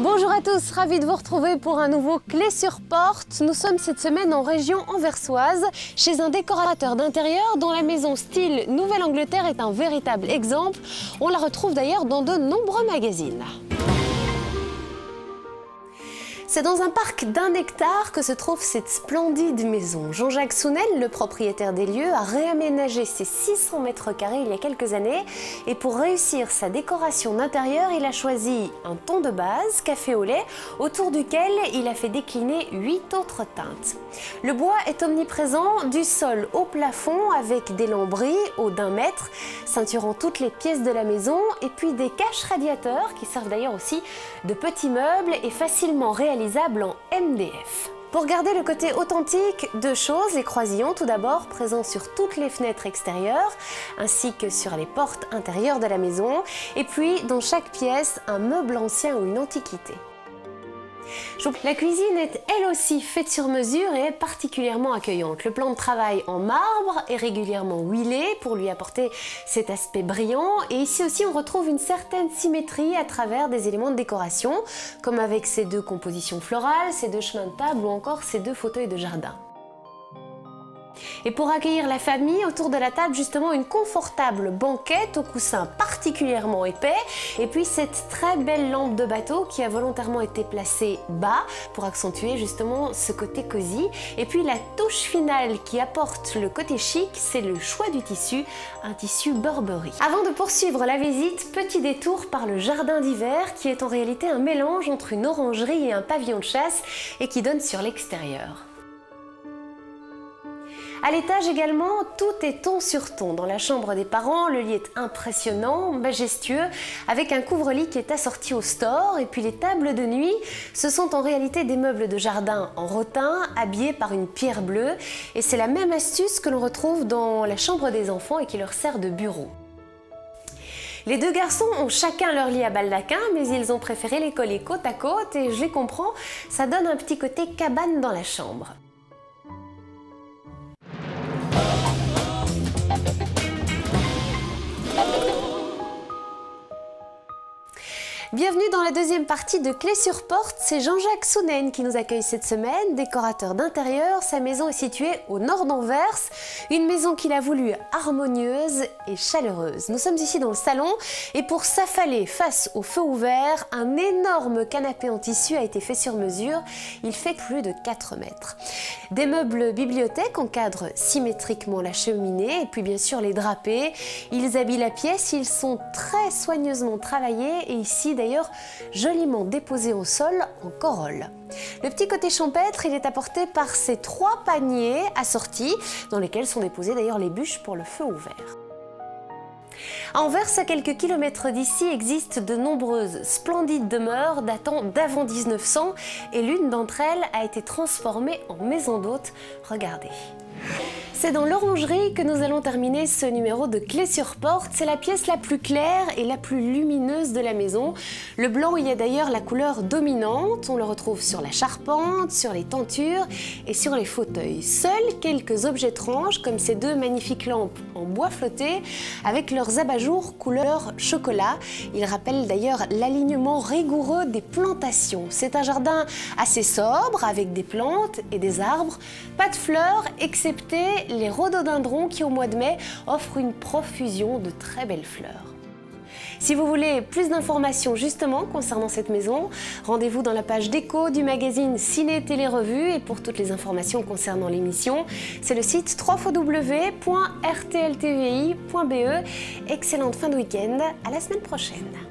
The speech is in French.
Bonjour à tous, ravi de vous retrouver pour un nouveau Clé sur porte. Nous sommes cette semaine en région anversoise, chez un décorateur d'intérieur dont la maison style Nouvelle-Angleterre est un véritable exemple. On la retrouve d'ailleurs dans de nombreux magazines. C'est dans un parc d'1 hectare que se trouve cette splendide maison. Jean-Jacques Sounel, le propriétaire des lieux, a réaménagé ses 600 mètres carrés il y a quelques années. Et pour réussir sa décoration d'intérieur, il a choisi un ton de base, café au lait, autour duquel il a fait décliner 8 autres teintes. Le bois est omniprésent, du sol au plafond, avec des lambris hauts d'1 mètre, ceinturant toutes les pièces de la maison, et puis des caches radiateurs qui servent d'ailleurs aussi de petits meubles et facilement réalisables en MDF. Pour garder le côté authentique, deux choses, les croisillons tout d'abord, présents sur toutes les fenêtres extérieures, ainsi que sur les portes intérieures de la maison, et puis dans chaque pièce, un meuble ancien ou une antiquité. La cuisine est elle aussi faite sur mesure et est particulièrement accueillante. Le plan de travail en marbre est régulièrement huilé pour lui apporter cet aspect brillant, et ici aussi on retrouve une certaine symétrie à travers des éléments de décoration, comme avec ces deux compositions florales, ces deux chemins de table ou encore ces deux fauteuils de jardin. Et pour accueillir la famille, autour de la table, justement, une confortable banquette au coussin particulièrement épais, et puis cette très belle lampe de bateau qui a volontairement été placée bas pour accentuer justement ce côté cosy. Et puis la touche finale qui apporte le côté chic, c'est le choix du tissu, un tissu Burberry. Avant de poursuivre la visite, petit détour par le jardin d'hiver qui est en réalité un mélange entre une orangerie et un pavillon de chasse et qui donne sur l'extérieur. À l'étage également, tout est ton sur ton. Dans la chambre des parents, le lit est impressionnant, majestueux, avec un couvre-lit qui est assorti au store. Et puis les tables de nuit, ce sont en réalité des meubles de jardin en rotin, habillés par une pierre bleue. Et c'est la même astuce que l'on retrouve dans la chambre des enfants et qui leur sert de bureau. Les deux garçons ont chacun leur lit à baldaquin, mais ils ont préféré les coller côte à côte et je les comprends, ça donne un petit côté cabane dans la chambre. Bienvenue dans la deuxième partie de Clé sur porte, c'est Jean-Jacques Sounel qui nous accueille cette semaine, décorateur d'intérieur. Sa maison est située au nord d'Anvers, une maison qu'il a voulu harmonieuse et chaleureuse. Nous sommes ici dans le salon et pour s'affaler face au feu ouvert, un énorme canapé en tissu a été fait sur mesure, il fait plus de 4 mètres. Des meubles bibliothèque encadrent symétriquement la cheminée et puis bien sûr les drapés, ils habillent la pièce, ils sont très soigneusement travaillés et ici d'ailleurs joliment déposé au sol en corolle. Le petit côté champêtre, il est apporté par ces 3 paniers assortis, dans lesquels sont déposées d'ailleurs les bûches pour le feu ouvert. À Anvers, à quelques kilomètres d'ici, existent de nombreuses splendides demeures datant d'avant 1900 et l'une d'entre elles a été transformée en maison d'hôte. Regardez. C'est dans l'orangerie que nous allons terminer ce numéro de Clé sur porte. C'est la pièce la plus claire et la plus lumineuse de la maison. Le blanc y est d'ailleurs la couleur dominante. On le retrouve sur la charpente, sur les tentures et sur les fauteuils. Seuls quelques objets étranges comme ces deux magnifiques lampes en bois flotté avec leurs abat-jours couleur chocolat. Ils rappellent d'ailleurs l'alignement rigoureux des plantations. C'est un jardin assez sobre avec des plantes et des arbres. Pas de fleurs excepté les rhododendrons qui au mois de mai offrent une profusion de très belles fleurs. Si vous voulez plus d'informations justement concernant cette maison, rendez-vous dans la page déco du magazine Ciné Télé Revue et pour toutes les informations concernant l'émission, c'est le site www.rtltvi.be. Excellente fin de week-end, à la semaine prochaine.